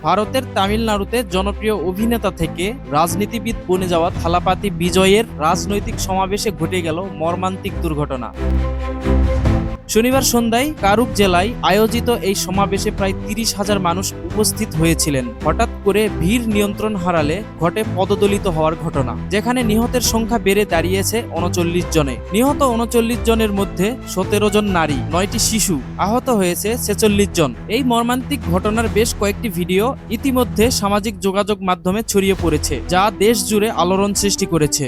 ভারতের তামিলনাড়ুতে জনপ্রিয় অভিনেতা থেকে রাজনীতিবিদ বনে যাওয়া থালাপাতি বিজয়ের রাজনৈতিক সমাবেশে ঘটে গেল মর্মান্তিক দুর্ঘটনা। শনিবার সন্ধ্যায় কারুক জেলায় আয়োজিত এই সমাবেশে প্রায় ৩০,০০০ মানুষ উপস্থিত হয়েছিলেন। হঠাৎ করে ভিড় নিয়ন্ত্রণ হারালে ঘটে পদদলিত হওয়ার ঘটনা, যেখানে নিহতের সংখ্যা বেড়ে দাঁড়িয়েছে ৩৯ জনে। নিহত ৩৯ জনের মধ্যে ১৭ জন নারী, ৯টি শিশু, আহত হয়েছে ৪৬ জন। এই মর্মান্তিক ঘটনার বেশ কয়েকটি ভিডিও ইতিমধ্যে সামাজিক যোগাযোগ মাধ্যমে ছড়িয়ে পড়েছে, যা দেশ জুড়ে আলোড়ন সৃষ্টি করেছে।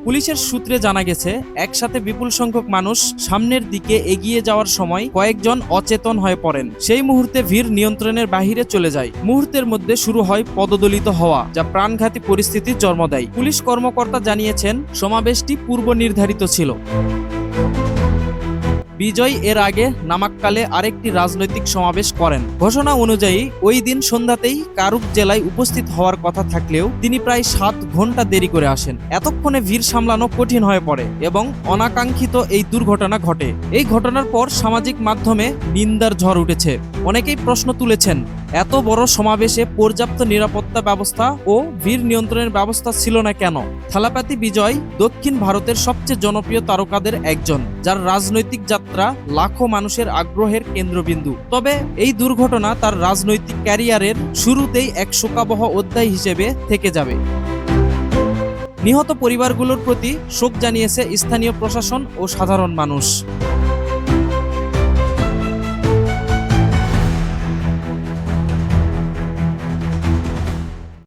পুলিশের সূত্রে জানা গেছে, একসাথে বিপুল সংখ্যক মানুষ সামনের দিকে এগিয়ে যাওয়ার সময় কয়েকজন অচেতন হয়ে পড়েন। সেই মুহূর্তে ভিড় নিয়ন্ত্রণের বাহিরে চলে যায়। মুহূর্তের মধ্যে শুরু হয় পদদলিত হওয়া, যা প্রাণঘাতী পরিস্থিতির জন্ম দেয়। পুলিশ কর্মকর্তা জানিয়েছেন, সমাবেশটি পূর্ব নির্ধারিত ছিল। বিজয় এর আগে নামাক্কালে আরেকটি রাজনৈতিক সমাবেশ করেন। ঘোষণা অনুযায়ী ওই দিন সন্ধ্যাতেই কারুক জেলায় উপস্থিত হওয়ার কথা থাকলেও তিনি প্রায় ৭ ঘন্টা দেরি করে আসেন। এতক্ষণে ভিড় সামলানো কঠিন হয়ে পড়ে এবং অনাকাঙ্ক্ষিত এই দুর্ঘটনা ঘটে। এই ঘটনার পর সামাজিক মাধ্যমে নিন্দার ঝড় উঠেছে। অনেকেই প্রশ্ন তুলেছেন, এত বড় সমাবেশে পর্যাপ্ত নিরাপত্তা ব্যবস্থা ও ভিড় নিয়ন্ত্রণের ব্যবস্থা ছিল না কেন? থালাপাতি বিজয় দক্ষিণ ভারতের সবচেয়ে জনপ্রিয় তারকাদের একজন, যার রাজনৈতিক যাত্রা লাখো মানুষের আগ্রহের কেন্দ্রবিন্দু। তবে এই দুর্ঘটনা তার রাজনৈতিক ক্যারিয়ারের শুরুতেই এক শোকাবহ অধ্যায় হিসেবে থেকে যাবে। নিহত পরিবারগুলোর প্রতি শোক জানিয়েছে স্থানীয় প্রশাসন ও সাধারণ মানুষ।